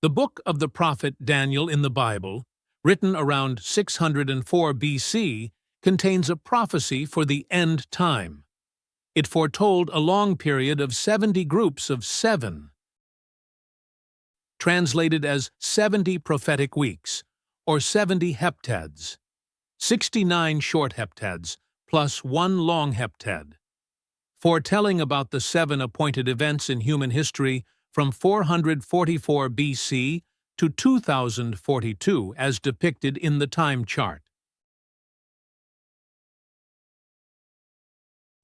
The book of the prophet Daniel in the Bible, written around 604 BC, contains a prophecy for the end time. It foretold a long period of 70 groups of 7, translated as 70 prophetic weeks, or 70 heptads, 69 short heptads, plus 1 long heptad, foretelling about the 7 appointed events in human history from 444 BC to 2042 as depicted in the time chart.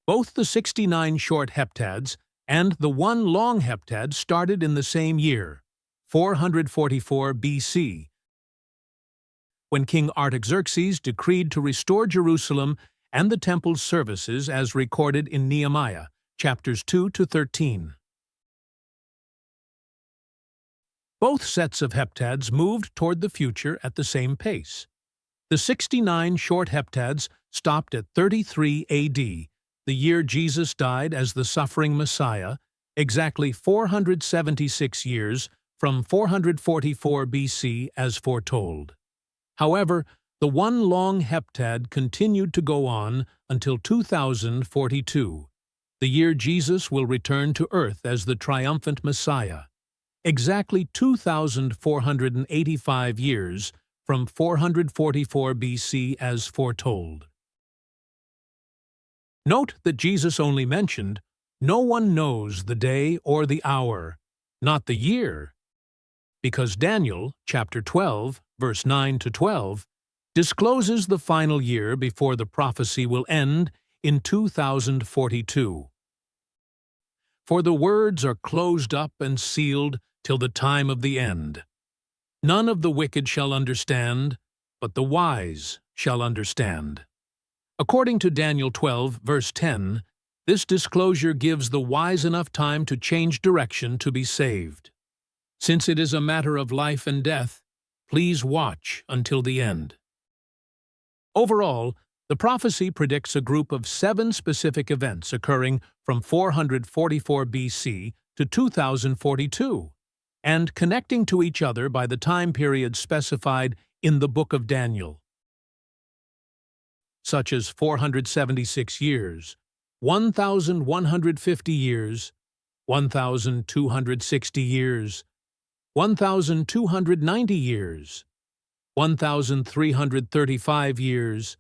Both the 69 short heptads and the 1 long heptad started in the same year, 444 BC, when King Artaxerxes decreed to restore Jerusalem and the temple's services as recorded in Nehemiah, chapters 2 to 13. Both sets of heptads moved toward the future at the same pace. The 69 short heptads stopped at 33 AD, the year Jesus died as the suffering Messiah, exactly 476 years from 444 BC as foretold. However, the 1 long heptad continued to go on until 2042, the year Jesus will return to earth as the Triumphant Messiah, exactly 2,485 years from 444 BC as foretold. Note that Jesus only mentioned, "No one knows the day or the hour," not the year, because Daniel, chapter 12, verse 9 to 12, discloses the final year before the prophecy will end in 2042. For the words are closed up and sealed till the time of the end. None of the wicked shall understand, but the wise shall understand. According to Daniel 12, verse 10, this disclosure gives the wise enough time to change direction to be saved. Since it is a matter of life and death, please watch until the end. Overall, the prophecy predicts a group of 7 specific events occurring from 444 BC to 2042, and connecting to each other by the time period specified in the book of Daniel, such as 476 years, 1,150 years, 1,260 years, 1,290 years, 1,335 years,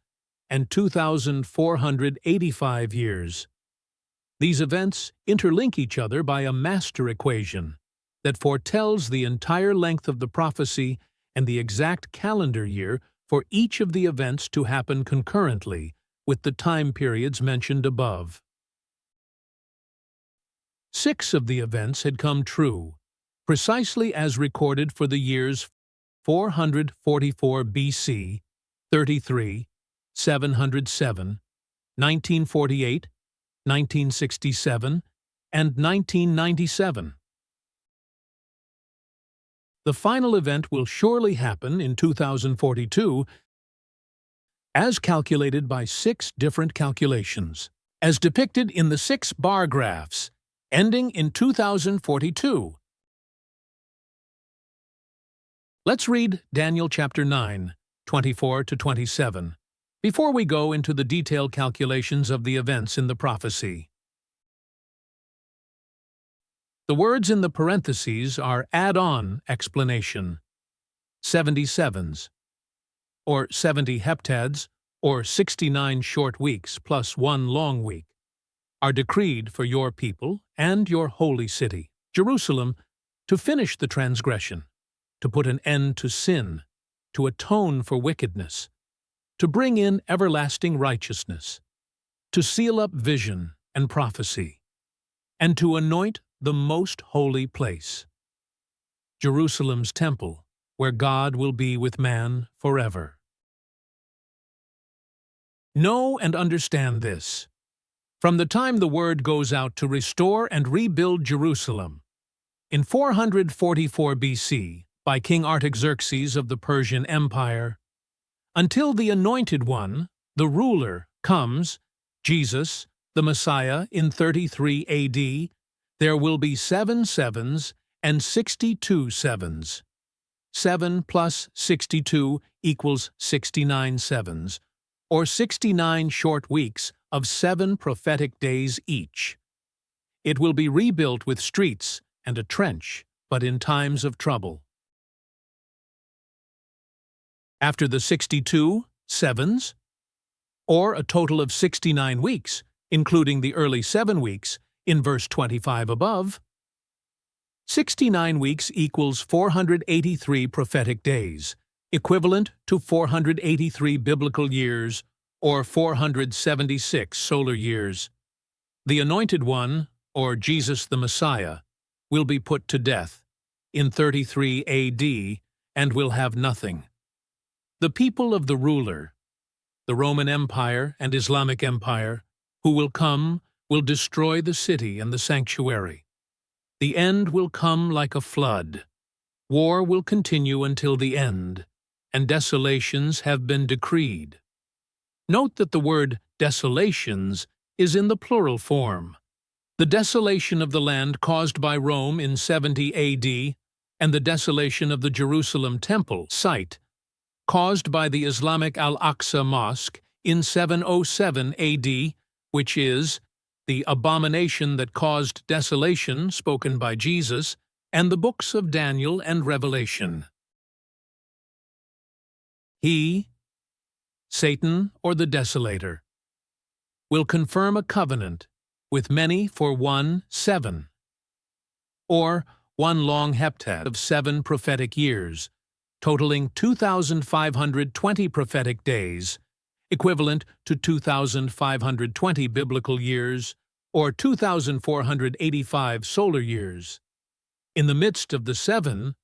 and 2,485 years. These events interlink each other by a master equation that foretells the entire length of the prophecy and the exact calendar year for each of the events to happen concurrently with the time periods mentioned above. 6 of the events had come true, precisely as recorded for the years 444 BC, 33, 707, 1948, 1967, and 1997. The final event will surely happen in 2042, as calculated by 6 different calculations, as depicted in the 6 bar graphs, ending in 2042. Let's read Daniel chapter 9, 24 to 27, before we go into the detailed calculations of the events in the prophecy. The words in the parentheses are add-on explanation. 77s, or 70 heptads, or 69 short weeks plus 1 long week, are decreed for your people and your holy city, Jerusalem, to finish the transgression, to put an end to sin, to atone for wickedness, to bring in everlasting righteousness, to seal up vision and prophecy, and to anoint the most holy place, Jerusalem's temple, where God will be with man forever. Know and understand this. From the time the word goes out to restore and rebuild Jerusalem, in 444 BC, by King Artaxerxes of the Persian Empire, until the Anointed One, the ruler, comes, Jesus, the Messiah, in 33 AD, there will be 7 sevens and 62 sevens. 7 plus 62 equals 69 sevens, or 69 short weeks of 7 prophetic days each. It will be rebuilt with streets and a trench, but in times of trouble. After the 62 sevens, or a total of 69 weeks, including the early 7 weeks, in verse 25 above, 69 weeks equals 483 prophetic days, equivalent to 483 biblical years, or 476 solar years. The Anointed One, or Jesus the Messiah, will be put to death in 33 AD and will have nothing. The people of the ruler, the Roman Empire and Islamic Empire, who will come, will destroy the city and the sanctuary. The end will come like a flood. War will continue until the end, and desolations have been decreed. Note that the word desolations is in the plural form. The desolation of the land caused by Rome in 70 AD and the desolation of the Jerusalem temple site caused by the Islamic Al-Aqsa Mosque in 707 AD, which is the abomination that caused desolation spoken by Jesus, and the books of Daniel and Revelation. He, Satan or the desolator, will confirm a covenant with many for 1/7, or one long heptad of 7 prophetic years, totaling 2,520 prophetic days, equivalent to 2,520 biblical years, or 2,485 solar years. In the midst of the 7,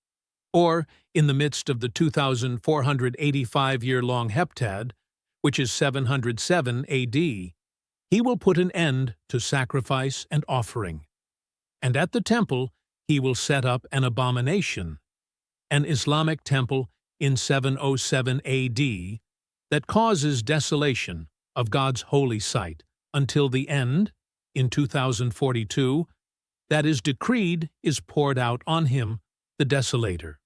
or in the midst of the 2,485-year-long heptad, which is 707 AD, he will put an end to sacrifice and offering. And at the temple he will set up an abomination, an Islamic temple in 707 AD, that causes desolation of God's holy site until the end, in 2042, that is decreed is poured out on him, the desolator.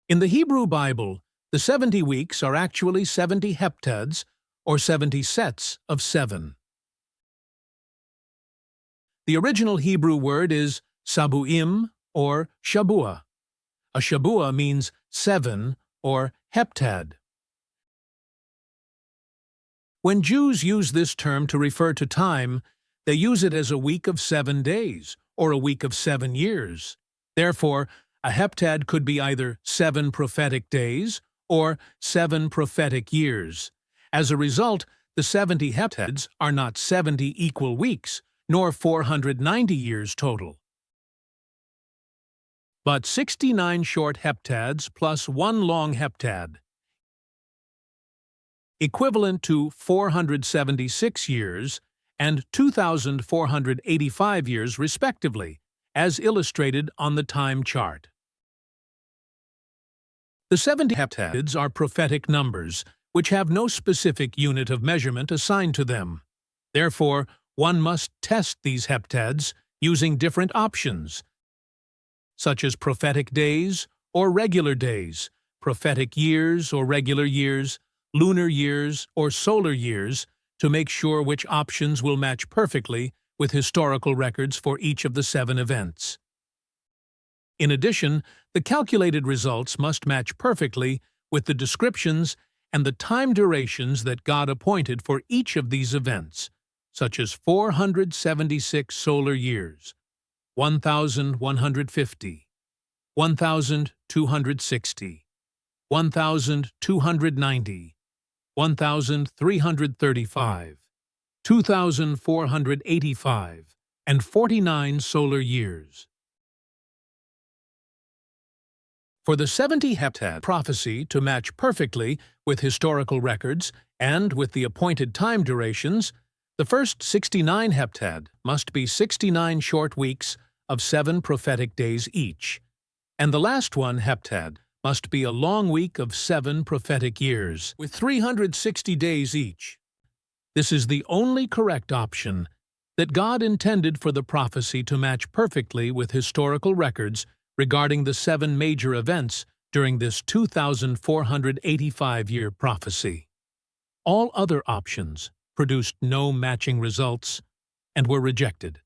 In the Hebrew Bible, the 70 weeks are actually 70 heptads, or 70 sets of 7. The original Hebrew word is sabuim, or shabua. A shabua means 7, or heptad. When Jews use this term to refer to time, they use it as a week of 7 days, or a week of 7 years. Therefore, a heptad could be either 7 prophetic days or 7 prophetic years. As a result, the 70 heptads are not 70 equal weeks, nor 490 years total, but 69 short heptads plus 1 long heptad, equivalent to 476 years and 2,485 years respectively, as illustrated on the time chart. The 70 heptads are prophetic numbers, which have no specific unit of measurement assigned to them. Therefore, one must test these heptads using different options, such as prophetic days or regular days, prophetic years or regular years, lunar years or solar years, to make sure which options will match perfectly with historical records for each of the 7 events. In addition, the calculated results must match perfectly with the descriptions and the time durations that God appointed for each of these events, such as 476 solar years, 1,150, 1,260, 1,290, 1,335, 2,485, and 49 solar years. For the 70 heptad prophecy to match perfectly with historical records and with the appointed time durations, the first 69 heptad must be 69 short weeks of 7 prophetic days each, and the last one heptad must be a long week of 7 prophetic years, with 360 days each. This is the only correct option that God intended for the prophecy to match perfectly with historical records regarding the 7 major events during this 2,485-year prophecy. All other options produced no matching results and were rejected.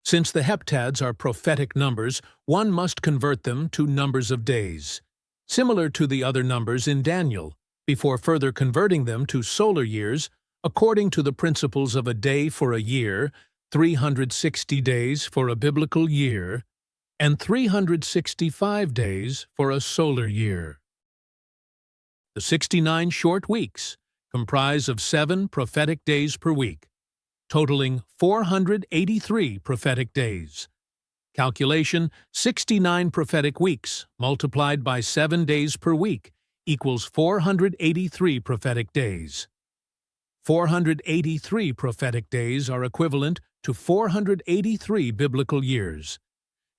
Since the heptads are prophetic numbers, one must convert them to numbers of days, similar to the other numbers in Daniel, before further converting them to solar years according to the principles of a day for a year, 360 days for a biblical year, and 365 days for a solar year. The 69 short weeks comprise of 7 prophetic days per week, totaling 483 prophetic days. Calculation: 69 prophetic weeks multiplied by 7 days per week equals 483 prophetic days. 483 prophetic days are equivalent to 483 biblical years,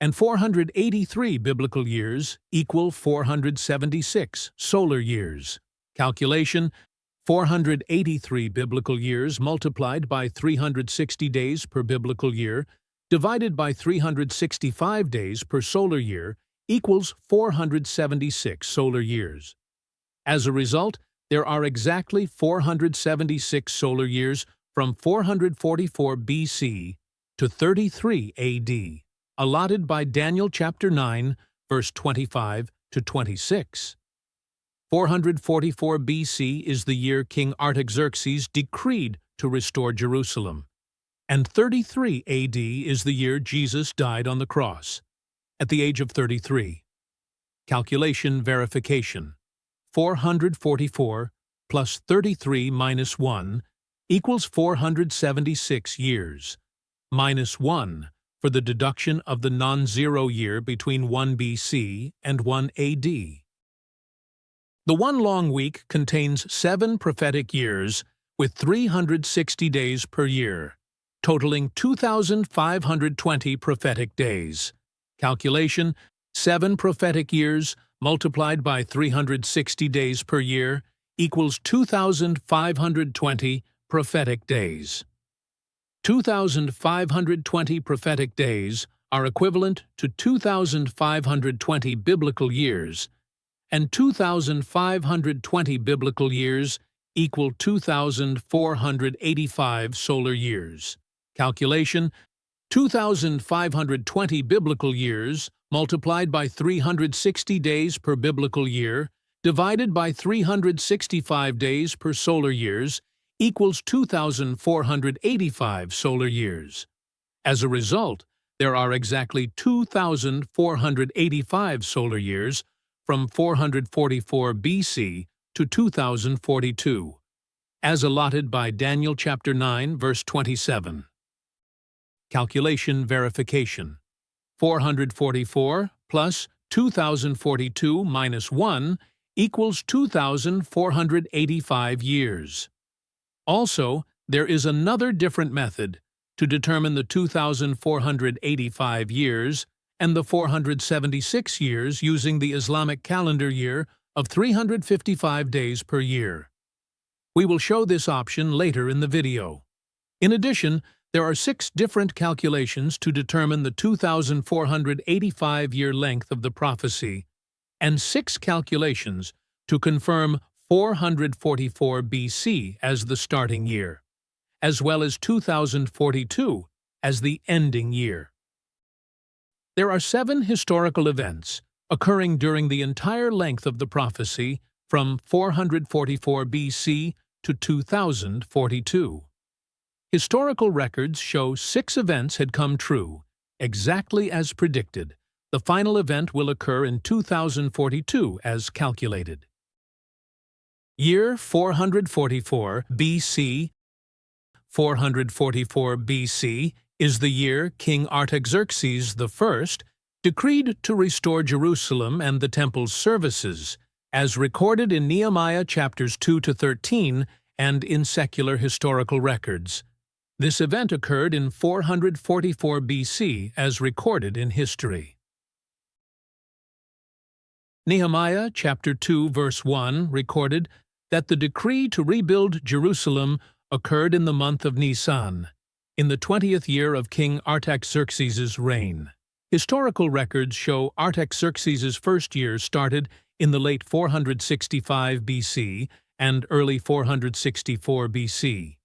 and 483 biblical years equal 476 solar years. Calculation: 483 biblical years multiplied by 360 days per biblical year divided by 365 days per solar year equals 476 solar years. As a result, there are exactly 476 solar years from 444 BC to 33 AD, allotted by Daniel chapter 9, verse 25 to 26. 444 BC is the year King Artaxerxes decreed to restore Jerusalem, and 33 AD is the year Jesus died on the cross, at the age of 33. Calculation verification: 444 plus 33 minus 1 equals 476 years, minus 1 for the deduction of the non-zero year between 1 BC and 1 AD. The one long week contains 7 prophetic years with 360 days per year, totaling 2,520 prophetic days. Calculation: 7 prophetic years multiplied by 360 days per year equals 2,520 prophetic days. 2,520 prophetic days are equivalent to 2,520 biblical years, and 2,520 biblical years equal 2,485 solar years. Calculation: 2,520 biblical years multiplied by 360 days per biblical year divided by 365 days per solar years equals 2,485 solar years. As a result, there are exactly 2,485 solar years from 444 BC to 2042, as allotted by Daniel chapter 9, verse 27. Calculation verification: 444 plus 2042 minus 1 equals 2,485 years. Also, there is another different method to determine the 2,485 years and the 476 years using the Islamic calendar year of 355 days per year. We will show this option later in the video. In addition, there are 6 different calculations to determine the 2,485-year length of the prophecy, and 6 calculations to confirm 444 BC as the starting year, as well as 2042 as the ending year. There are 7 historical events occurring during the entire length of the prophecy from 444 BC to 2042. Historical records show 6 events had come true, exactly as predicted. The final event will occur in 2042 as calculated. Year 444 BC. 444 BC is the year King Artaxerxes I decreed to restore Jerusalem and the temple's services, as recorded in Nehemiah chapters 2 to 13 and in secular historical records. This event occurred in 444 BC as recorded in history. Nehemiah chapter 2 verse 1 recorded that the decree to rebuild Jerusalem occurred in the month of Nisan, in the 20th year of King Artaxerxes' reign. Historical records show Artaxerxes' first year started in the late 465 BC and early 464 BC.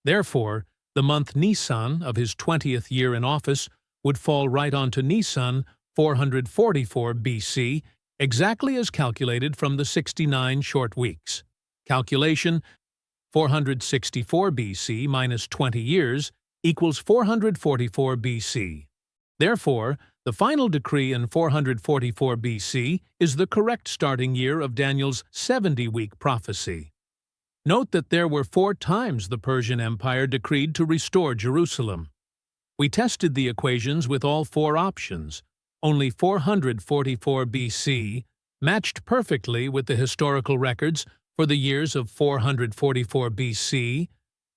Therefore, the month Nisan of his 20th year in office would fall right onto Nisan 444 BC, exactly as calculated from the 69 short weeks. Calculation: 464 BC minus 20 years equals 444 BC. Therefore, the final decree in 444 BC is the correct starting year of Daniel's 70-week prophecy. Note that there were 4 times the Persian Empire decreed to restore Jerusalem. We tested the equations with all 4 options. Only 444 BC matched perfectly with the historical records for the years of 444 BC,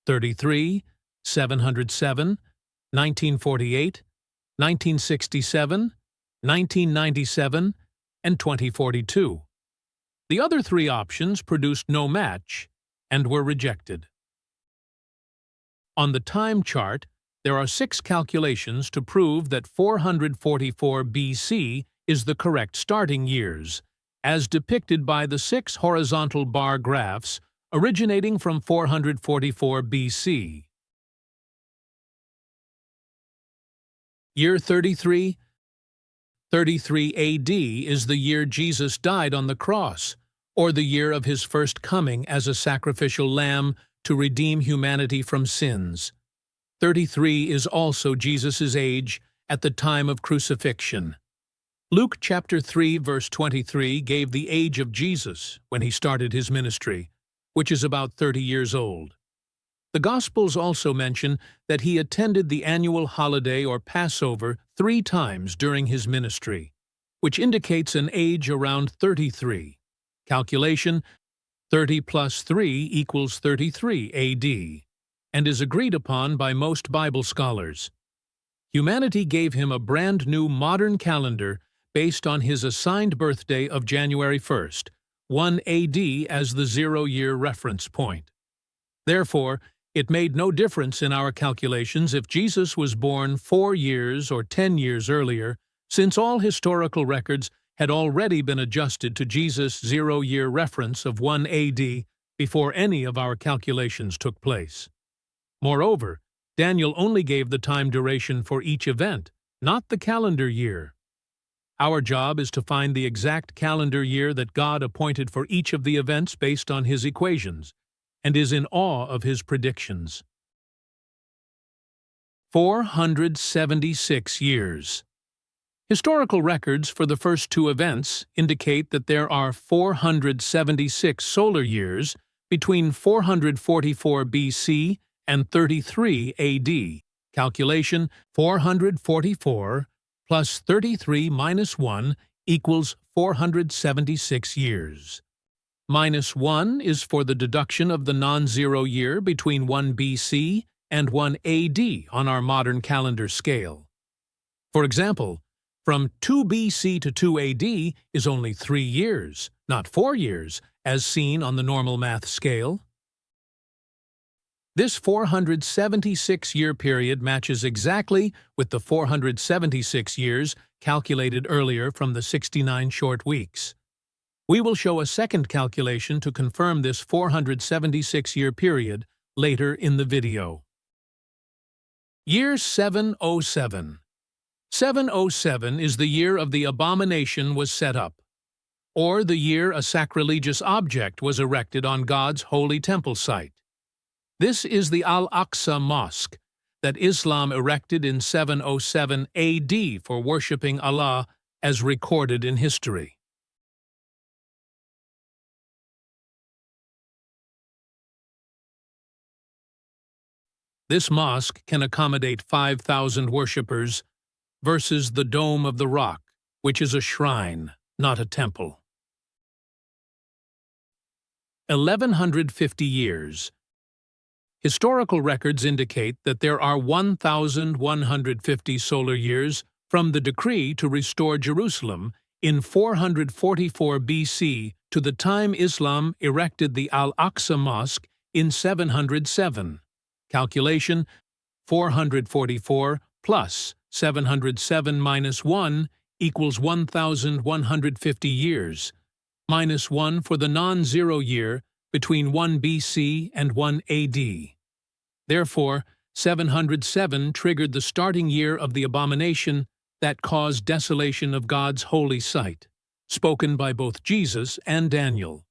33, 707, 1948, 1967, 1997, and 2042. The other 3 options produced no match and were rejected. On the time chart, there are 6 calculations to prove that 444 BC is the correct starting years, as depicted by the 6 horizontal bar graphs originating from 444 BC. Year 33. 33 AD is the year Jesus died on the cross, or the year of his first coming as a sacrificial lamb to redeem humanity from sins. 33 is also Jesus' age at the time of crucifixion. Luke chapter 3 verse 23 gave the age of Jesus when he started his ministry, which is about 30 years old. The Gospels also mention that he attended the annual holiday or Passover 3 times during his ministry, which indicates an age around 33. Calculation: 30 plus 3 equals 33 AD, and is agreed upon by most Bible scholars. Humanity gave him a brand new modern calendar based on his assigned birthday of January 1st, 1 AD as the 0-year reference point. Therefore, it made no difference in our calculations if Jesus was born 4 years or 10 years earlier, since all historical records had already been adjusted to Jesus' 0-year reference of 1 AD before any of our calculations took place. Moreover, Daniel only gave the time duration for each event, not the calendar year. Our job is to find the exact calendar year that God appointed for each of the events based on his equations, and is in awe of his predictions. 476 years. Historical records for the first 2 events indicate that there are 476 solar years between 444 BC and 33 AD. Calculation: 444 plus 33 minus 1 equals 476 years. Minus 1 is for the deduction of the non-zero year between 1 BC and 1 AD on our modern calendar scale. For example, from 2 BC to 2 AD is only 3 years, not 4 years, as seen on the normal math scale. This 476-year period matches exactly with the 476 years calculated earlier from the 69 short weeks. We will show a second calculation to confirm this 476-year period later in the video. Year 707. 707 is the year of the abomination was set up, or the year a sacrilegious object was erected on God's holy temple site. This is the Al-Aqsa Mosque that Islam erected in 707 AD for worshipping Allah as recorded in history. This mosque can accommodate 5,000 worshippers versus the Dome of the Rock, which is a shrine, not a temple. 1150 years. Historical records indicate that there are 1,150 solar years from the decree to restore Jerusalem in 444 BC to the time Islam erected the Al-Aqsa Mosque in 707. Calculation: 444 plus 707 minus 1 equals 1,150 years, minus 1 for the non-zero year between 1 BC and 1 AD. Therefore, 707 triggered the starting year of the abomination that caused desolation of God's holy site, spoken by both Jesus and Daniel.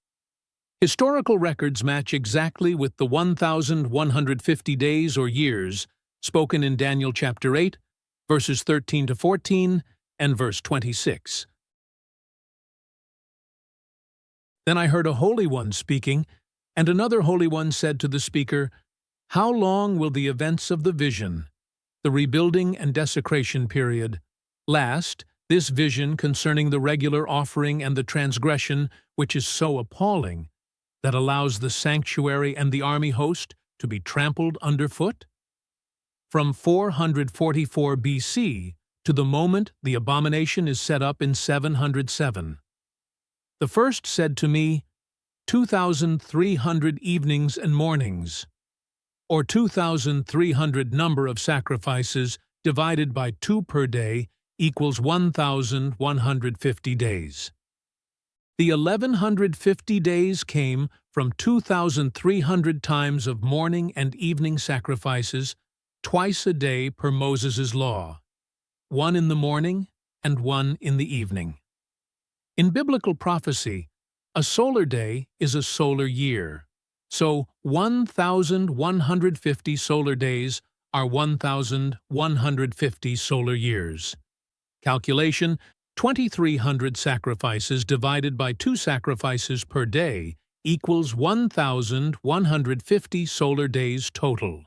Historical records match exactly with the 1,150 days or years spoken in Daniel chapter 8, verses 13 to 14, and verse 26. Then I heard a holy one speaking, and another holy one said to the speaker, "How long will the events of the vision, the rebuilding and desecration period, last, this vision concerning the regular offering and the transgression which is so appalling, that allows the sanctuary and the army host to be trampled underfoot?" From 444 BC to the moment the abomination is set up in 707. The first said to me, 2,300 evenings and mornings, or 2,300 number of sacrifices divided by 2 per day equals 1,150 days. The 1,150 days came from 2,300 times of morning and evening sacrifices, twice a day per Moses' law, 1 in the morning and 1 in the evening. In biblical prophecy, a solar day is a solar year, so 1,150 solar days are 1,150 solar years. Calculation: 2,300 sacrifices divided by 2 sacrifices per day equals 1,150 solar days total.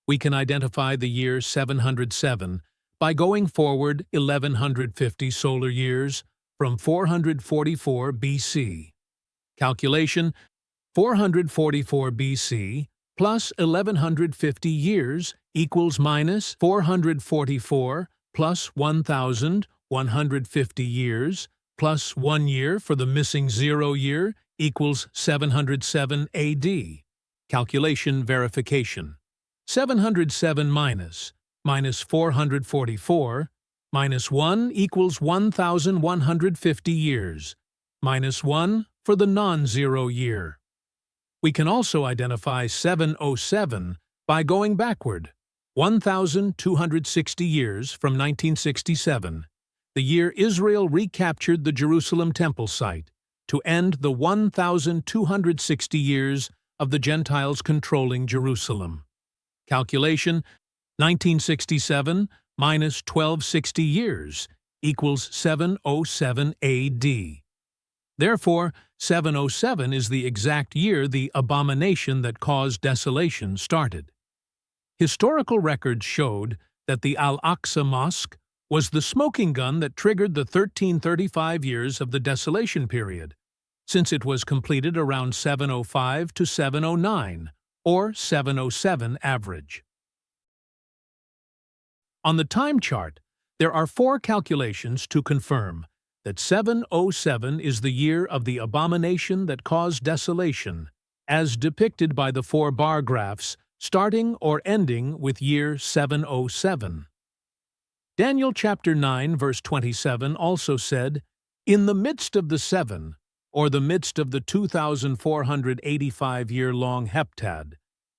We can identify the year 707 by going forward 1,150 solar years from 444 BC. Calculation: 444 BC plus 1,150 years equals minus 444 plus 1,150 years plus 1 year for the missing 0 year equals 707 AD. Calculation verification. 707 minus 444 minus 1 equals 1,150 years, minus 1 for the non-zero year. We can also identify 707 by going backward, 1,260 years from 1967, the year Israel recaptured the Jerusalem temple site, to end the 1,260 years of the Gentiles controlling Jerusalem. Calculation: 1967 minus 1,260 years equals 707 AD. Therefore, 707 is the exact year the abomination that caused desolation started. Historical records showed that the Al-Aqsa Mosque was the smoking gun that triggered the 1335 years of the desolation period, since it was completed around 705 to 709, or 707 average. On the time chart, there are 4 calculations to confirm that 707 is the year of the abomination that caused desolation, as depicted by the 4 bar graphs starting or ending with year 707. Daniel chapter 9 verse 27 also said, "In the midst of the 7, or the midst of the 2,485-year-long Heptad,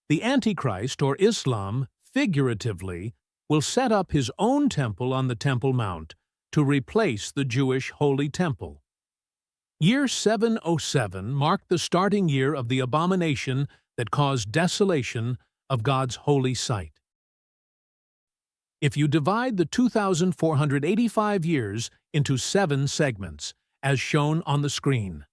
the Antichrist or Islam, figuratively, will set up his own temple on the Temple Mount to replace the Jewish Holy Temple." Year 707 marked the starting year of the abomination that caused desolation of God's holy site. If you divide the 2,485 years into 7 segments, as shown on the screen,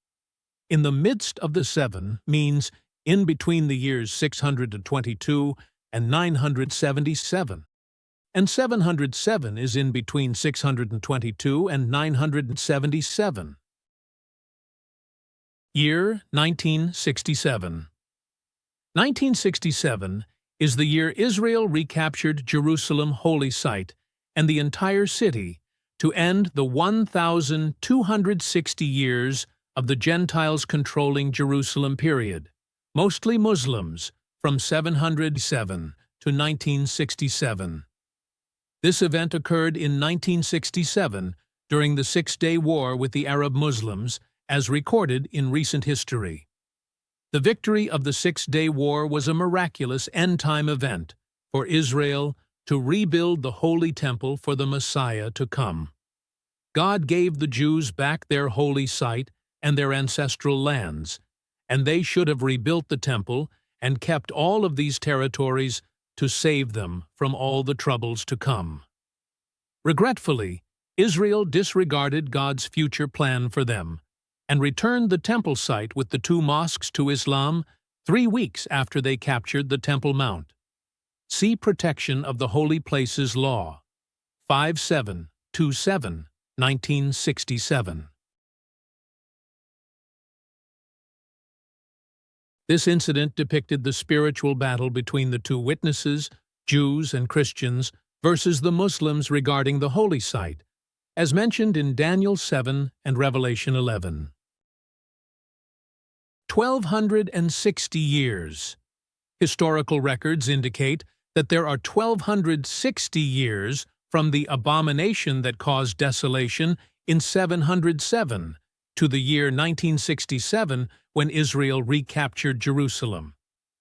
in the midst of the 7 means in between the years 622 and 977, and 707 is in between 622 and 977. Year 1967. 1967 is the year Israel recaptured Jerusalem holy site and the entire city to end the 1,260 years of the Gentiles controlling Jerusalem period, mostly Muslims, from 707 to 1967. This event occurred in 1967 during the Six-Day War with the Arab Muslims, as recorded in recent history. The victory of the Six-Day War was a miraculous end-time event for Israel to rebuild the Holy Temple for the Messiah to come. God gave the Jews back their holy site and their ancestral lands, and they should have rebuilt the temple and kept all of these territories to save them from all the troubles to come. Regretfully, Israel disregarded God's future plan for them and returned the temple site with the two mosques to Islam 3 weeks after they captured the Temple Mount. See Protection of the Holy Places Law, 5727, 1967. This incident depicted the spiritual battle between the two witnesses, Jews and Christians, versus the Muslims regarding the holy site, as mentioned in Daniel 7 and Revelation 11. 1,260 years. Historical records indicate that there are 1,260 years from the abomination that caused desolation in 707 to the year 1967 when Israel recaptured Jerusalem.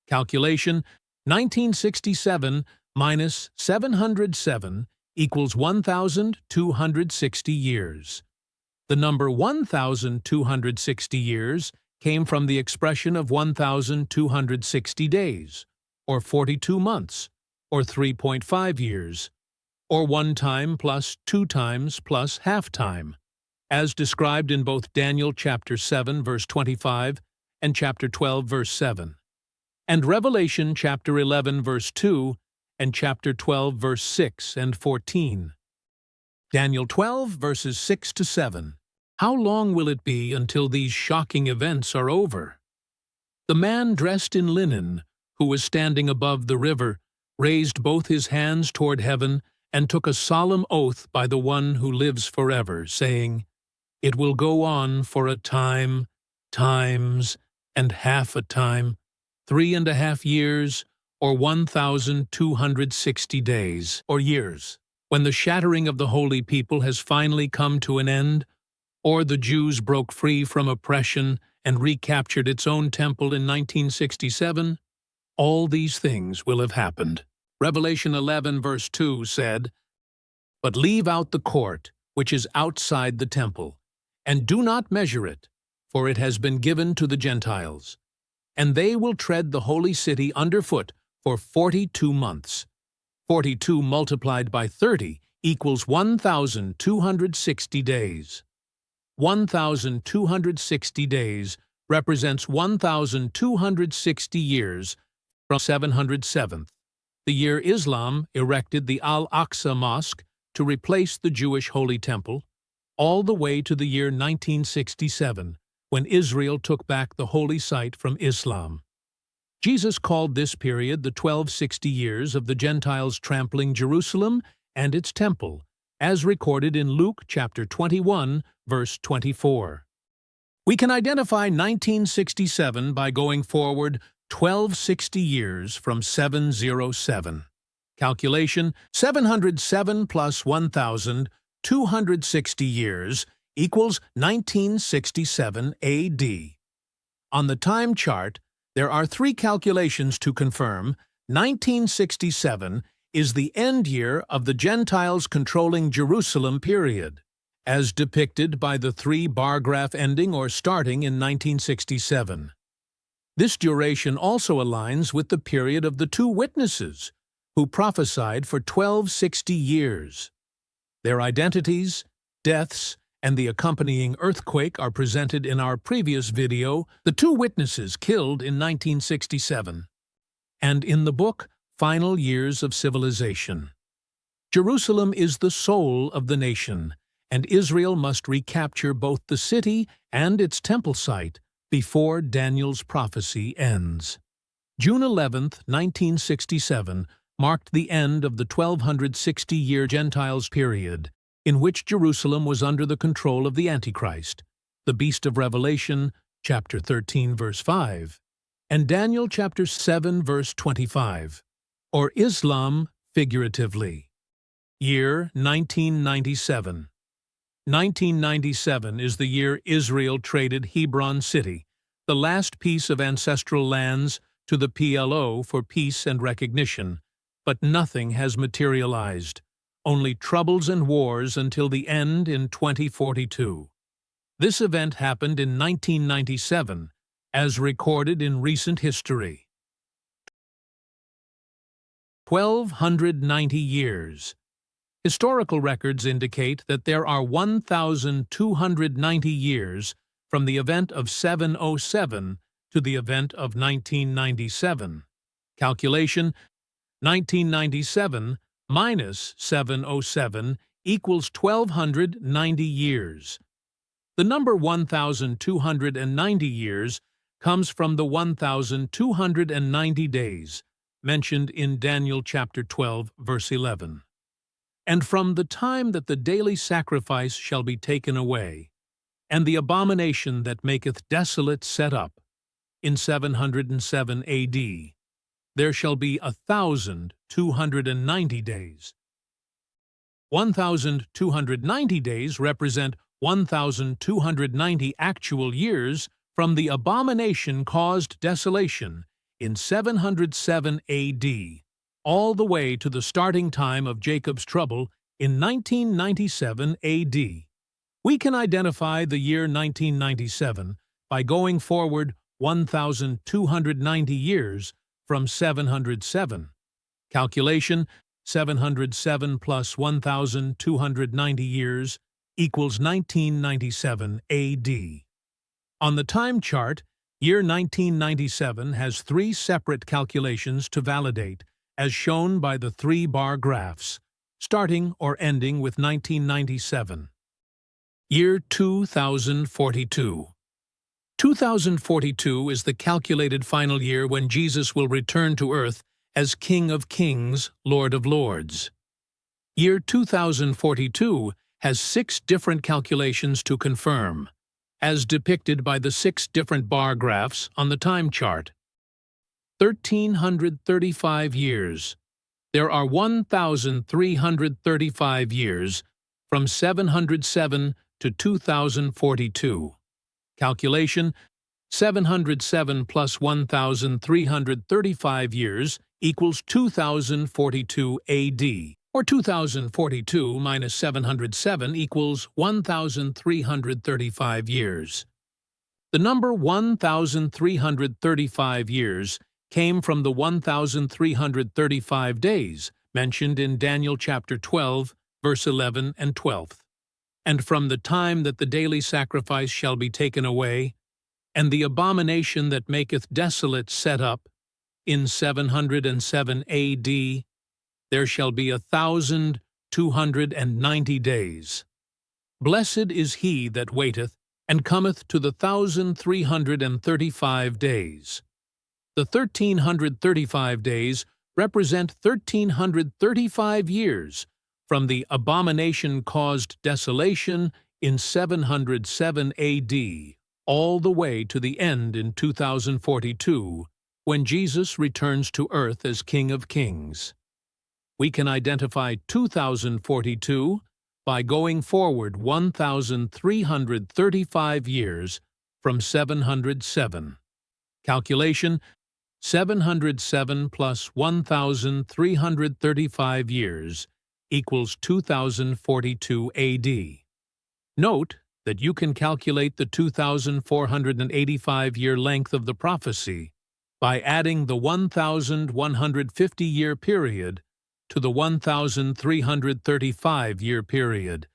Calculation: 1967 minus 707 equals 1,260 years. The number 1,260 years came from the expression of 1,260 days, or 42 months, or 3.5 years, or 1 time plus 2 times plus half time, as described in both Daniel chapter 7 verse 25 and chapter 12 verse 7, and Revelation chapter 11 verse 2 and chapter 12 verse 6 and 14. Daniel 12 verses 6 to 7. How long will it be until these shocking events are over? The man dressed in linen, who was standing above the river, raised both his hands toward heaven and took a solemn oath by the one who lives forever, saying, "It will go on for a time, times, and half a time, 3.5 years, or 1,260 days, or years, when the shattering of the holy people has finally come to an end, or the Jews broke free from oppression and recaptured its own temple in 1967, all these things will have happened." Revelation 11 verse 2 said, "But leave out the court, which is outside the temple, and do not measure it, for it has been given to the Gentiles. And they will tread the holy city underfoot for 42 months. 42 multiplied by 30 equals 1,260 days. 1,260 days represents 1,260 years from 707th, the year Islam erected the Al-Aqsa Mosque to replace the Jewish Holy Temple, all the way to the year 1967, when Israel took back the holy site from Islam. Jesus called this period the 1260 years of the Gentiles trampling Jerusalem and its temple, as recorded in Luke chapter 21, verse 24. We can identify 1967 by going forward 1260 years from 707. Calculation: 707 plus 1,260 years equals 1967 AD. On the time chart, there are 3 calculations to confirm 1967 is the end year of the Gentiles controlling Jerusalem period, as depicted by the 3 bar graph ending or starting in 1967. This duration also aligns with the period of the 2 witnesses, who prophesied for 1260 years. Their identities, deaths, and the accompanying earthquake are presented in our previous video, The 2 Witnesses Killed in 1967, and in the book Final Years of Civilization. Jerusalem is the soul of the nation, and Israel must recapture both the city and its temple site before Daniel's prophecy ends. June 11, 1967, marked the end of the 1260-year Gentiles period, in which Jerusalem was under the control of the Antichrist, the beast of Revelation, chapter 13, verse 5, and Daniel chapter 7, verse 25, or Islam figuratively. Year 1997. 1997 is the year Israel traded Hebron City, the last piece of ancestral lands, to the PLO for peace and recognition, but nothing has materialized, only troubles and wars until the end in 2042. This event happened in 1997, as recorded in recent history. 1,290 years. Historical records indicate that there are 1,290 years from the event of 707 to the event of 1997. Calculation: 1997 minus 707 equals 1,290 years. The number 1,290 years comes from the 1,290 days mentioned in Daniel chapter 12, verse 11. And from the time that the daily sacrifice shall be taken away, and the abomination that maketh desolate set up, in 707 A.D., there shall be 1,290 days. 1,290 days represent 1,290 actual years from the abomination caused desolation in 707 A.D., all the way to the starting time of Jacob's trouble in 1997 A.D. We can identify the year 1997 by going forward 1,290 years from 707. Calculation: 707 plus 1,290 years equals 1997 A.D. On the time chart, year 1997 has three separate calculations to validate, as shown by the three-bar graphs, starting or ending with 1997. Year 2042. 2042 is the calculated final year when Jesus will return to earth as King of Kings, Lord of Lords. Year 2042 has 6 different calculations to confirm, as depicted by the 6 different bar graphs on the time chart. 1,335 years. There are 1,335 years from 707 to 2042. Calculation: 707 plus 1,335 years equals 2042 A.D., or 2042 minus 707 equals 1,335 years. The number 1,335 years came from the 1,335 days mentioned in Daniel chapter 12, verse 11 and 12. And from the time that the daily sacrifice shall be taken away, and the abomination that maketh desolate set up, in 707 A.D., there shall be 1,290 days. Blessed is he that waiteth, and cometh to the 1,335 days. The 1,335 days represent 1,335 years from the abomination-caused desolation in 707 A.D., all the way to the end in 2042, when Jesus returns to earth as King of Kings. We can identify 2042 by going forward 1,335 years from 707. Calculation: 707 plus 1,335 years equals 2042 A.D. Note that you can calculate the 2,485-year length of the prophecy by adding the 1,150-year period to the 1,335-year period,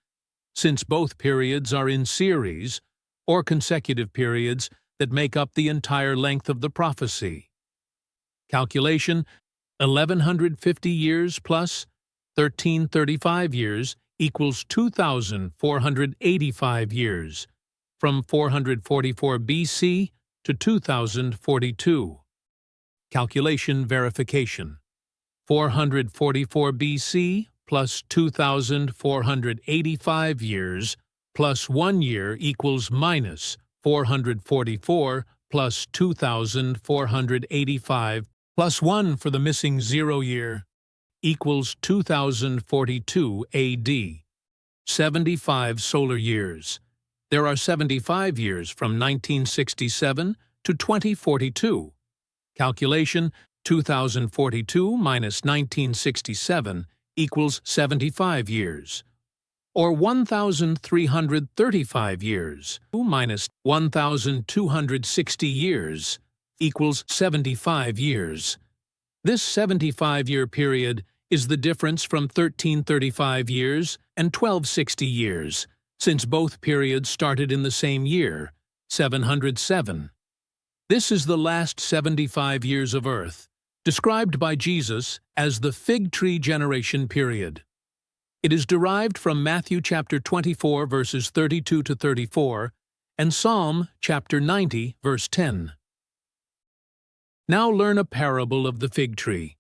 since both periods are in series or consecutive periods that make up the entire length of the prophecy. Calculation: 1,150 years plus 1,335 years equals 2,485 years, from 444 B.C. to 2042. Calculation verification: 444 B.C. plus 2,485 years plus 1 year equals minus 444 plus 2,485 plus 1 for the missing 0 year. equals 2042 AD. 75 solar years. There are 75 years from 1967 to 2042. Calculation: 2042 minus 1967 equals 75 years. Or 1,335 years minus 1,260 years equals 75 years. This 75-year period is the difference from 1335 years and 1260 years, since both periods started in the same year, 707. This is the last 75 years of earth, described by Jesus as the fig tree generation period. It is derived from Matthew chapter 24 verses 32 to 34 and Psalm chapter 90 verse 10. Now learn a parable of the fig tree.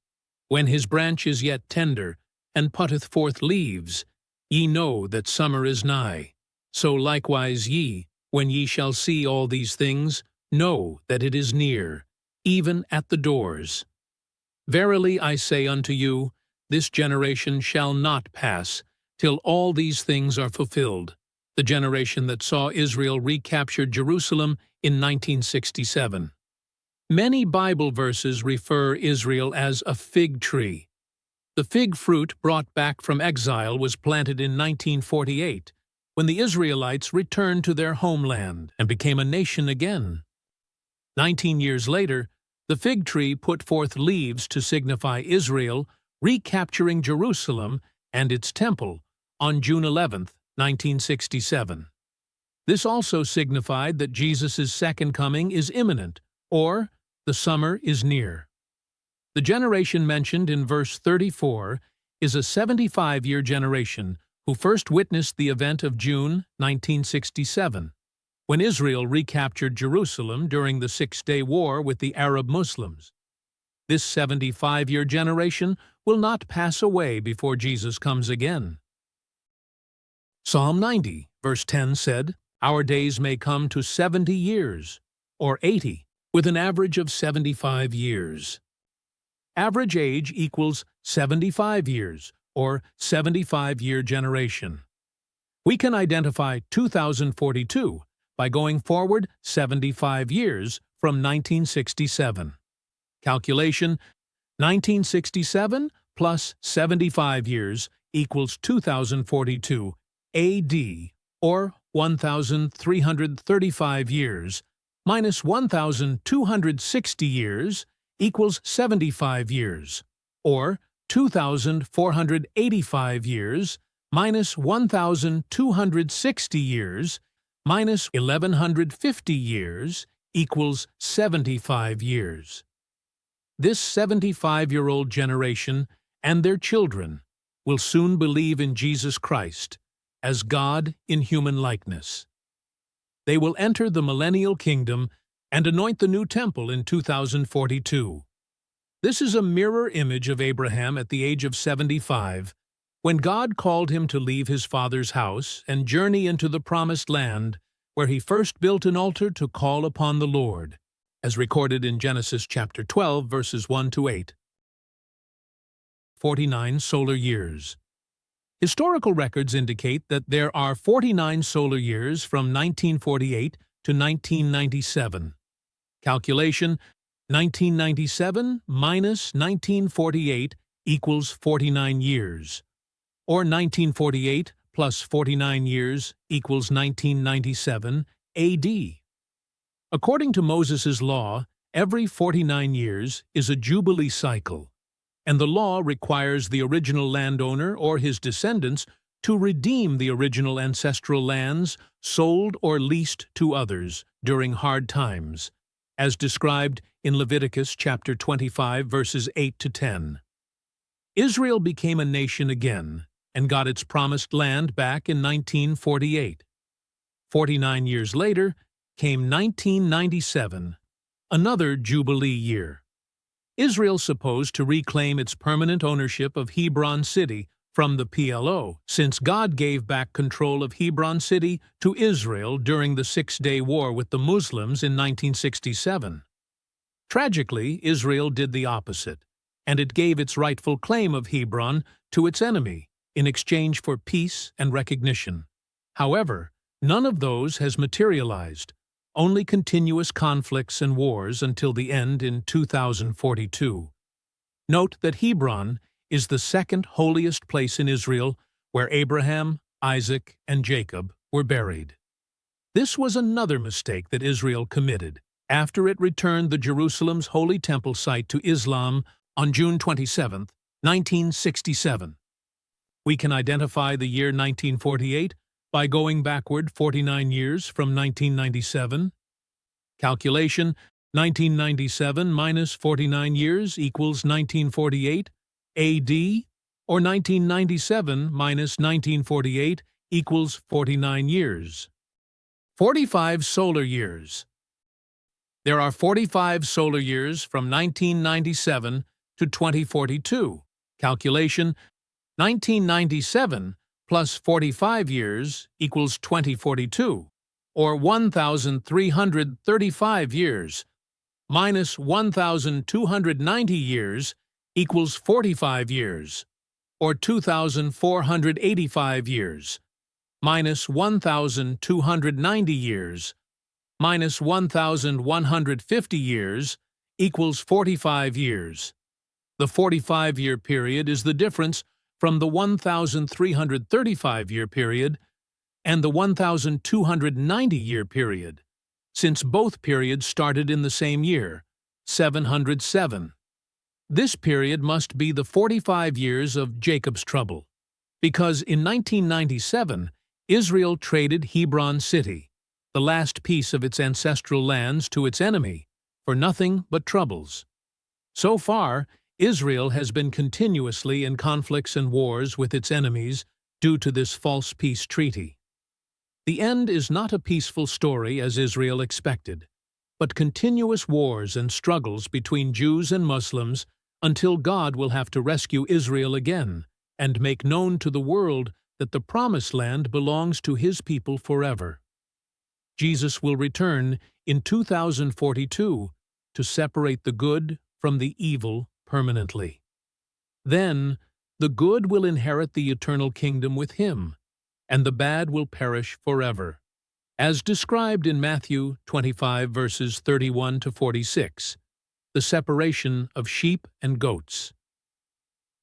When his branch is yet tender, and putteth forth leaves, ye know that summer is nigh. So likewise ye, when ye shall see all these things, know that it is near, even at the doors. Verily I say unto you, this generation shall not pass, till all these things are fulfilled. The generation that saw Israel recapture Jerusalem in 1967. Many Bible verses refer Israel as a fig tree. The fig fruit brought back from exile was planted in 1948, when the Israelites returned to their homeland and became a nation again. 19 years later, the fig tree put forth leaves to signify Israel recapturing Jerusalem and its temple on June 11, 1967. This also signified that Jesus' second coming is imminent, or the summer is near. The generation mentioned in verse 34 is a 75-year generation who first witnessed the event of June 1967, when Israel recaptured Jerusalem during the Six-Day War with the Arab Muslims. This 75-year generation will not pass away before Jesus comes again. Psalm 90, verse 10 said, "Our days may come to 70 years, or 80, with an average of 75 years. Average age equals 75 years, or 75-year generation. We can identify 2042 by going forward 75 years from 1967. Calculation: 1967 plus 75 years equals 2042 AD, or 1,335 years, minus 1,260 years equals 75 years, or 2,485 years minus 1,260 years minus 1,150 years equals 75 years. This 75-year-old generation and their children will soon believe in Jesus Christ as God in human likeness. They will enter the millennial kingdom and anoint the new temple in 2042. This is a mirror image of Abraham at the age of 75, when God called him to leave his father's house and journey into the promised land, where he first built an altar to call upon the Lord, as recorded in Genesis chapter 12, verses 1 to 8. 49 solar years. Historical records indicate that there are 49 solar years from 1948 to 1997. Calculation: 1997 minus 1948 equals 49 years, or 1948 plus 49 years equals 1997 AD. According to Moses' law, every 49 years is a jubilee cycle, and the law requires the original landowner or his descendants to redeem the original ancestral lands sold or leased to others during hard times, as described in Leviticus chapter 25, verses 8 to 10. Israel became a nation again and got its promised land back in 1948. 49 years later came 1997, another Jubilee year. Israel supposed to reclaim its permanent ownership of Hebron City from the PLO, since God gave back control of Hebron City to Israel during the Six-Day War with the Muslims in 1967. Tragically, Israel did the opposite, and it gave its rightful claim of Hebron to its enemy in exchange for peace and recognition. However, none of those has materialized, only continuous conflicts and wars until the end in 2042. Note that Hebron is the second holiest place in Israel where Abraham, Isaac, and Jacob were buried. This was another mistake that Israel committed after it returned the Jerusalem's Holy Temple site to Islam on June 27, 1967. We can identify the year 1948 by going backward 49 years from 1997. Calculation: 1997 minus 49 years equals 1948 AD, or 1997 minus 1948 equals 49 years. 45 solar years. There are 45 solar years from 1997 to 2042. Calculation: 1997 plus 45 years equals 2042, or 1,335 years, minus 1,290 years equals 45 years, or 2,485 years, minus 1,290 years, minus 1,150 years equals 45 years. The 45-year period is the difference from the 1,335-year period and the 1,290-year period, since both periods started in the same year, 707. This period must be the 45 years of Jacob's trouble, because in 1997, Israel traded Hebron City, the last piece of its ancestral lands, to its enemy, for nothing but troubles. So far, Israel has been continuously in conflicts and wars with its enemies due to this false peace treaty. The end is not a peaceful story as Israel expected, but continuous wars and struggles between Jews and Muslims until God will have to rescue Israel again and make known to the world that the Promised Land belongs to His people forever. Jesus will return in 2042 to separate the good from the evil permanently. Then, the good will inherit the eternal kingdom with Him, and the bad will perish forever, as described in Matthew 25 verses 31 to 46, the separation of sheep and goats.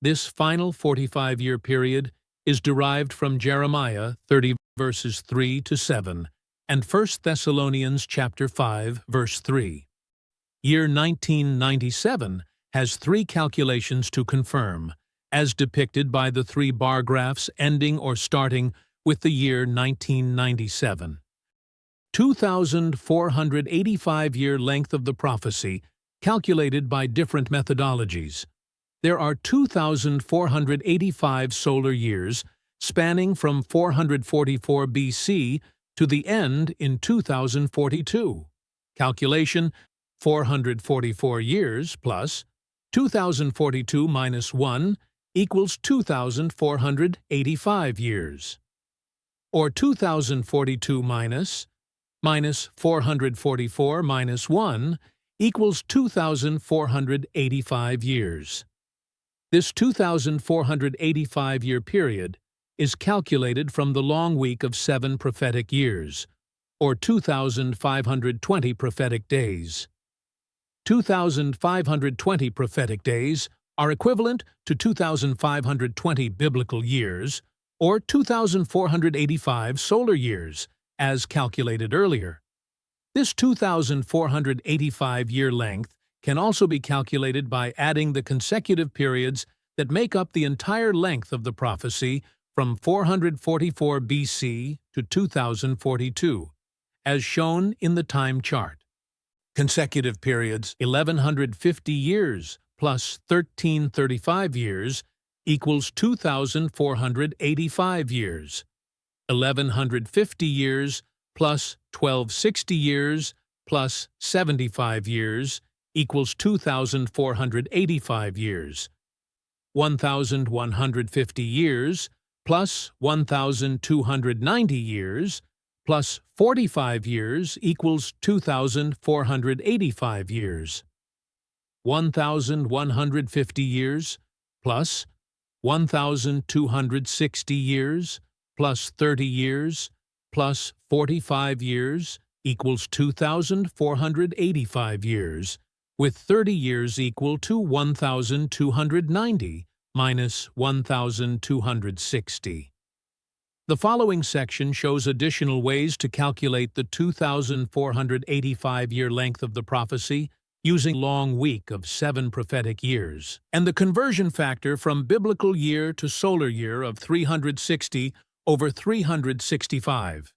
This final 45-year period is derived from Jeremiah 30 verses 3 to 7 and 1 Thessalonians chapter 5 verse 3. Year 1997 has three calculations to confirm, as depicted by the three bar graphs ending or starting with the year 1997. 2,485-year length of the prophecy, calculated by different methodologies. There are 2,485 solar years, spanning from 444 BC to the end in 2042. Calculation: 444 years plus 2,042 minus 1 equals 2,485 years. Or 2,042 minus 444 minus 1 equals 2,485 years. This 2,485-year period is calculated from the long week of 7 prophetic years, or 2,520 prophetic days. 2,520 prophetic days are equivalent to 2,520 biblical years, or 2,485 solar years, as calculated earlier. This 2,485-year length can also be calculated by adding the consecutive periods that make up the entire length of the prophecy from 444 BC to 2042, as shown in the time chart. Consecutive periods: 1,150 years plus 1,335 years equals 2,485 years. 1,150 years plus 1,260 years plus 75 years equals 2,485 years. 1,150 years plus 1,290 years plus 45 years equals 2,485 years. 1,150 years, plus 1,260 years, plus 30 years, plus 45 years, equals 2,485 years, with 30 years equal to 1,290 minus 1,260. The following section shows additional ways to calculate the 2,485-year length of the prophecy using long week of 7 prophetic years, and the conversion factor from biblical year to solar year of 360 over 365.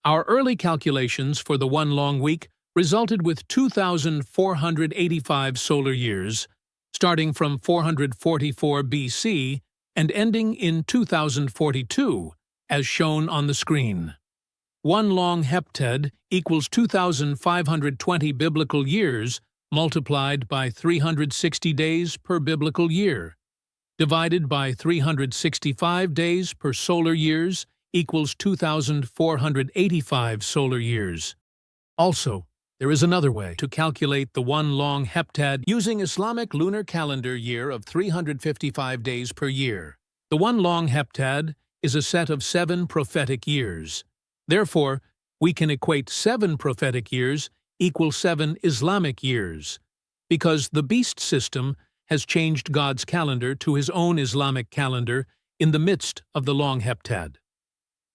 Our early calculations for the one long week resulted with 2,485 solar years, starting from 444 BC and ending in 2042, as shown on the screen. One long heptad equals 2,520 biblical years multiplied by 360 days per biblical year, divided by 365 days per solar years equals 2,485 solar years. Also, there is another way to calculate the one long heptad using Islamic lunar calendar year of 355 days per year. The one long heptad is a set of 7 prophetic years. Therefore, we can equate 7 prophetic years equal 7 Islamic years, because the beast system has changed God's calendar to his own Islamic calendar in the midst of the long heptad.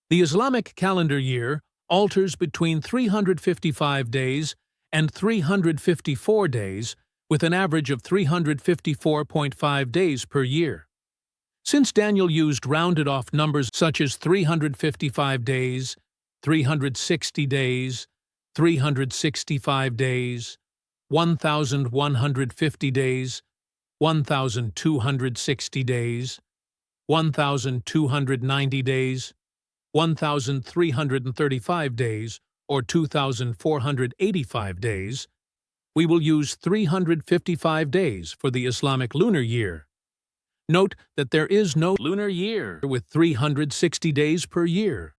The Islamic calendar year alters between 355 days and 354 days, with an average of 354.5 days per year. Since Daniel used rounded-off numbers such as 355 days, 360 days, 365 days, 1,150 days, 1,260 days, 1,290 days, 1,335 days, or 2,485 days, we will use 355 days for the Islamic lunar year. Note that there is no lunar year with 360 days per year.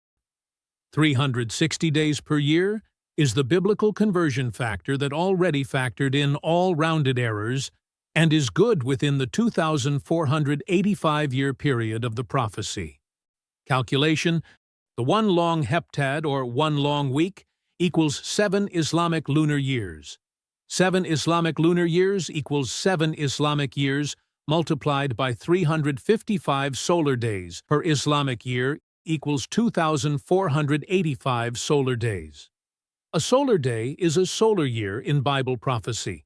360 days per year is the biblical conversion factor that already factored in all rounded errors and is good within the 2,485-year period of the prophecy. Calculation: the one long heptad, or one long week, equals 7 Islamic lunar years. 7 Islamic lunar years equals 7 Islamic years multiplied by 355 solar days per Islamic year equals 2,485 solar days. A solar day is a solar year in Bible prophecy.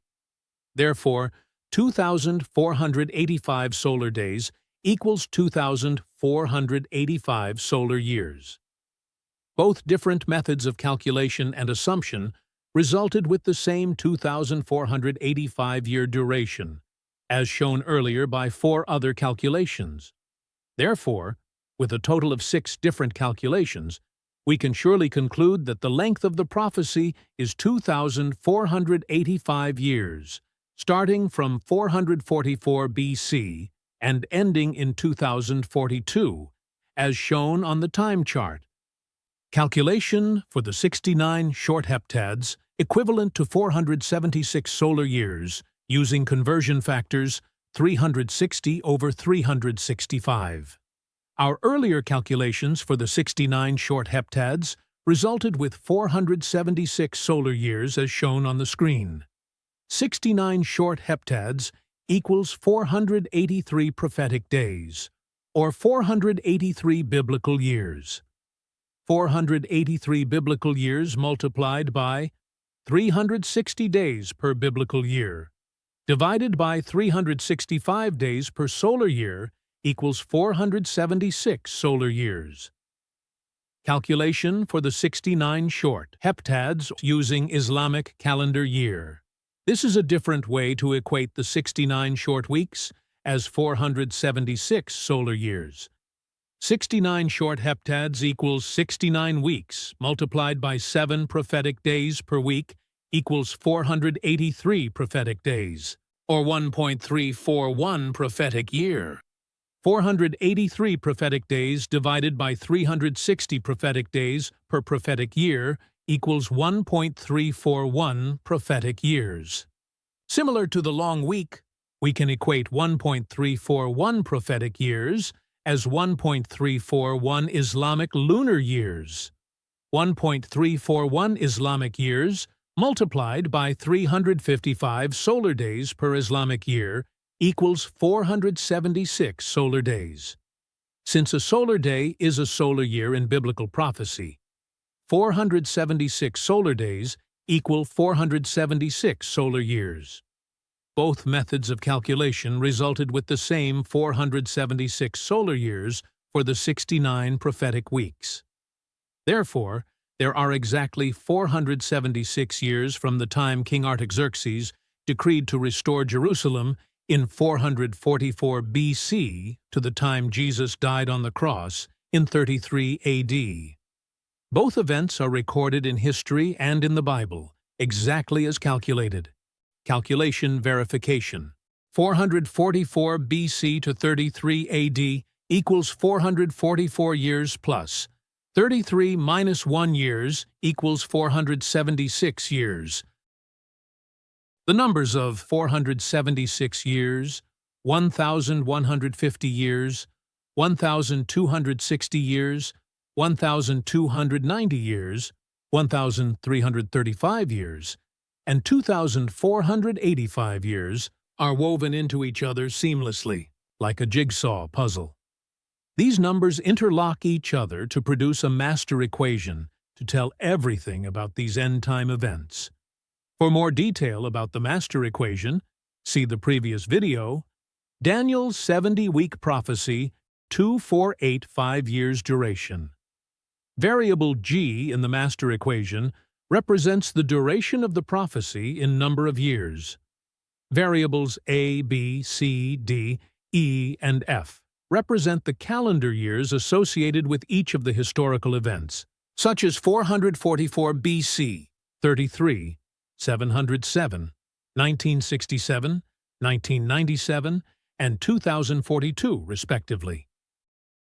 Therefore, 2,485 solar days equals 2,485 solar years. Both different methods of calculation and assumption resulted with the same 2,485-year duration, as shown earlier by 4 other calculations. Therefore, with a total of 6 different calculations, we can surely conclude that the length of the prophecy is 2,485 years, starting from 444 BC and ending in 2042, as shown on the time chart. Calculation for the 69 short heptads, equivalent to 476 solar years, using conversion factors 360 over 365. Our earlier calculations for the 69 short heptads resulted with 476 solar years as shown on the screen. 69 short heptads equals 483 prophetic days, or 483 biblical years. 483 biblical years multiplied by 360 days per biblical year, divided by 365 days per solar year equals 476 solar years. Calculation for the 69 short heptads using Islamic calendar year. This is a different way to equate the 69 short weeks as 476 solar years. 69 short heptads equals 69 weeks multiplied by 7 prophetic days per week equals 483 prophetic days, or 1.341 prophetic year. 483 prophetic days divided by 360 prophetic days per prophetic year equals 1.341 prophetic years. Similar to the long week, we can equate 1.341 prophetic years as 1.341 Islamic lunar years. 1.341 Islamic years multiplied by 355 solar days per Islamic year equals 476 solar days. Since a solar day is a solar year in biblical prophecy, 476 solar days equal 476 solar years. Both methods of calculation resulted with the same 476 solar years for the 69 prophetic weeks. Therefore, there are exactly 476 years from the time King Artaxerxes decreed to restore Jerusalem in 444 BC to the time Jesus died on the cross in 33 AD. Both events are recorded in history and in the Bible, exactly as calculated. Calculation verification. 444 BC to 33 AD equals 444 years plus. 33 minus 1 years equals 476 years. The numbers of 476 years, 1,150 years, 1,260 years, 1,290 years, 1,335 years, and 2,485 years are woven into each other seamlessly, like a jigsaw puzzle. These numbers interlock each other to produce a master equation to tell everything about these end-time events. For more detail about the master equation, see the previous video, Daniel's 70-week prophecy, 2485 years duration. Variable g in the master equation represents the duration of the prophecy in number of years. Variables a, b, c, d, e, and f represent the calendar years associated with each of the historical events, such as 444 BC, 33, 707, 1967, 1997, and 2042, respectively.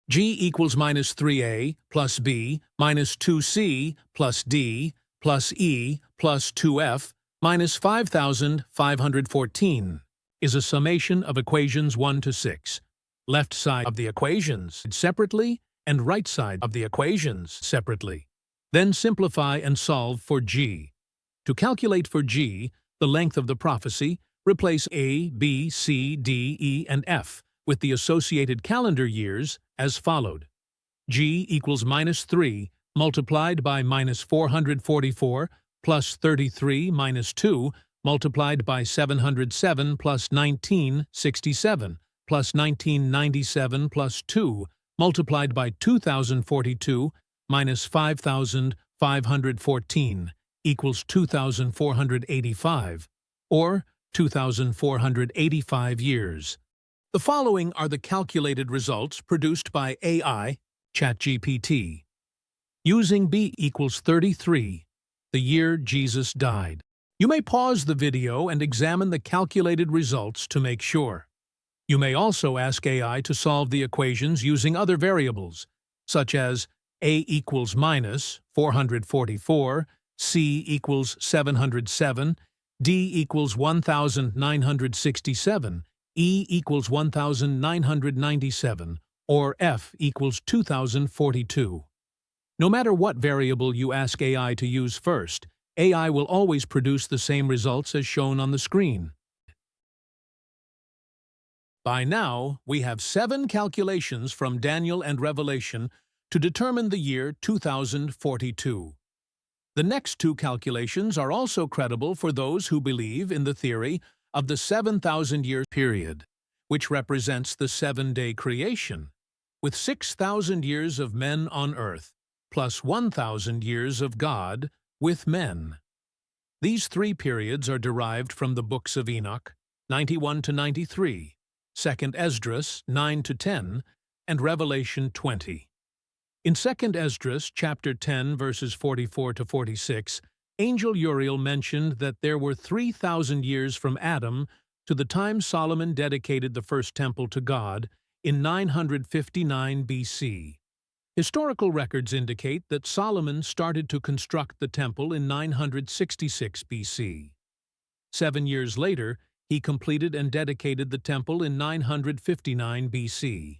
G equals minus 3a plus b minus 2c plus d plus e plus 2f minus 5,514 is a summation of equations 1 to 6. Left side of the equations separately and right side of the equations separately. Then simplify and solve for g. To calculate for g, the length of the prophecy, replace a, b, c, d, e, and f with the associated calendar years as followed. G equals minus 3 multiplied by minus 444 plus 33 minus 2 multiplied by 707 plus 1967 plus 1997 plus 2 multiplied by 2042 minus 5,514 equals 2,485, or 2,485 years. The following are the calculated results produced by AI, ChatGPT. Using b equals 33, the year Jesus died. You may pause the video and examine the calculated results to make sure. You may also ask AI to solve the equations using other variables, such as a equals minus 444, c equals 707, d equals 1,967, e equals 1,997, or f equals 2,042. No matter what variable you ask AI to use first, AI will always produce the same results as shown on the screen. By now, we have 7 calculations from Daniel and Revelation to determine the year 2042. The next 2 calculations are also credible for those who believe in the theory of the 7,000-year period, which represents the 7-day creation, with 6,000 years of men on earth, plus 1,000 years of God with men. These 3 periods are derived from the books of Enoch, 91 to 93, 2nd Esdras, 9 to 10, and Revelation 20. In 2nd Esdras, chapter 10, verses 44 to 46, Angel Uriel mentioned that there were 3,000 years from Adam to the time Solomon dedicated the first temple to God in 959 BC. Historical records indicate that Solomon started to construct the temple in 966 BC. 7 years later, he completed and dedicated the temple in 959 BC.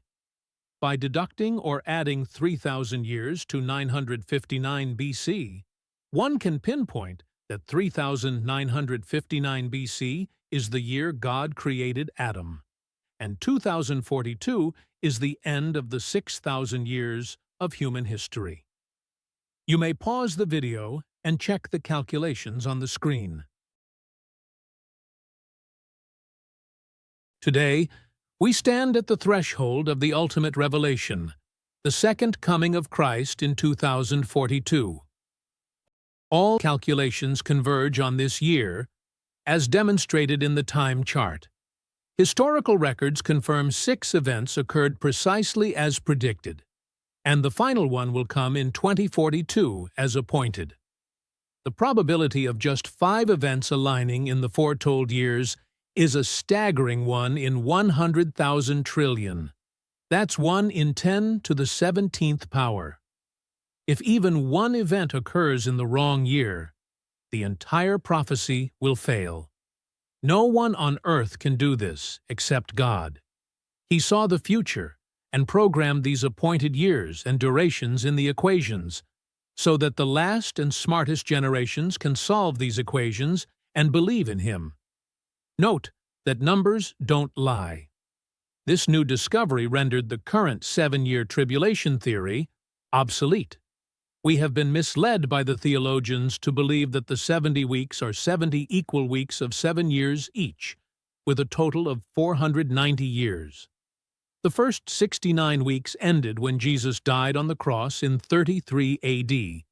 By deducting or adding 3,000 years to 959 BC, one can pinpoint that 3,959 BC is the year God created Adam, and 2042 is the end of the 6,000 years of human history. You may pause the video and check the calculations on the screen. Today, we stand at the threshold of the ultimate revelation, the second coming of Christ in 2042. All calculations converge on this year, as demonstrated in the time chart. Historical records confirm 6 events occurred precisely as predicted, and the final one will come in 2042 as appointed. The probability of just 5 events aligning in the foretold years is a staggering 1 in 100,000 trillion. That's 1 in 10 to the 17th power. If even one event occurs in the wrong year, the entire prophecy will fail. No one on earth can do this except God. He saw the future and programmed these appointed years and durations in the equations, so that the last and smartest generations can solve these equations and believe in Him. Note that numbers don't lie. This new discovery rendered the current 7-year tribulation theory obsolete. We have been misled by the theologians to believe that the 70 weeks are 70 equal weeks of 7 years each, with a total of 490 years. The first 69 weeks ended when Jesus died on the cross in 33 AD,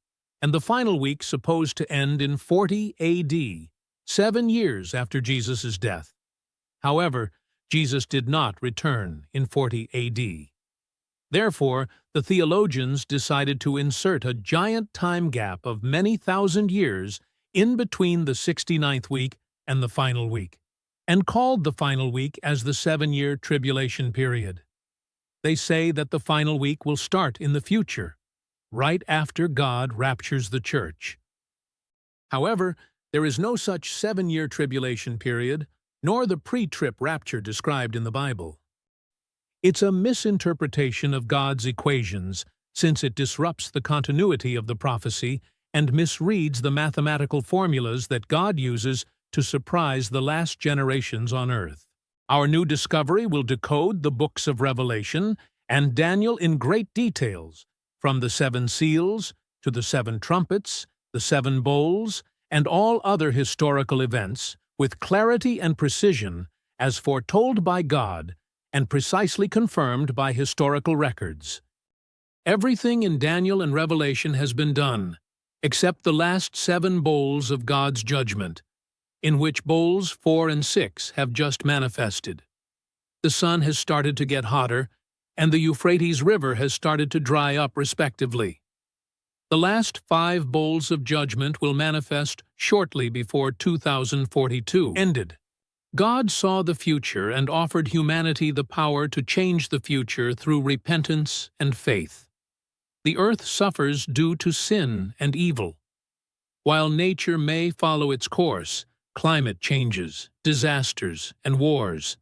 and the final week supposed to end in 40 AD, 7 years after Jesus' death. However, Jesus did not return in 40 AD. Therefore, the theologians decided to insert a giant time gap of many thousand years in between the 69th week and the final week, and called the final week as the 7-year tribulation period. They say that the final week will start in the future, right after God raptures the church. However, there is no such 7-year tribulation period, nor the pre-trib rapture described in the Bible. It's a misinterpretation of God's equations, since it disrupts the continuity of the prophecy and misreads the mathematical formulas that God uses to surprise the last generations on earth. Our new discovery will decode the books of Revelation and Daniel in great details, from the 7 seals to the 7 trumpets, the 7 bowls, and all other historical events, with clarity and precision as foretold by God and precisely confirmed by historical records. Everything in Daniel and Revelation has been done, except the last 7 bowls of God's judgment, in which bowls 4 and 6 have just manifested. The sun has started to get hotter, and the Euphrates River has started to dry up respectively. The last 5 bowls of judgment will manifest shortly before 2042 ended. God saw the future and offered humanity the power to change the future through repentance and faith. The earth suffers due to sin and evil. While nature may follow its course, climate changes, disasters, and wars,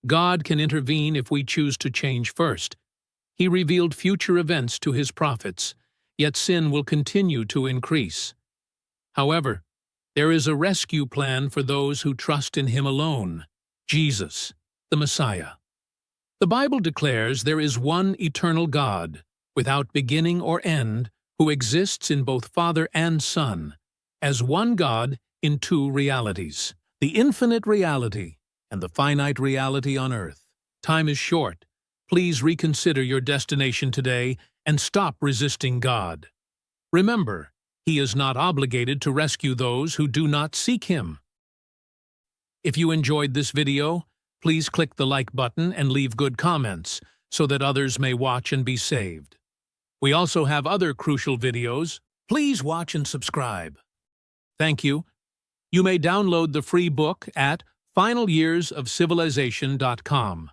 God can intervene if we choose to change first. He revealed future events to His prophets, yet sin will continue to increase. However, there is a rescue plan for those who trust in Him alone, Jesus, the Messiah. The Bible declares there is one eternal God, without beginning or end, who exists in both Father and Son, as one God in 2 realities, the infinite reality and the finite reality on earth. Time is short. Please reconsider your destination today and stop resisting God. Remember, He is not obligated to rescue those who do not seek Him. If you enjoyed this video, please click the like button and leave good comments so that others may watch and be saved. We also have other crucial videos. Please watch and subscribe. Thank you. You may download the free book at finalyearsofcivilization.com.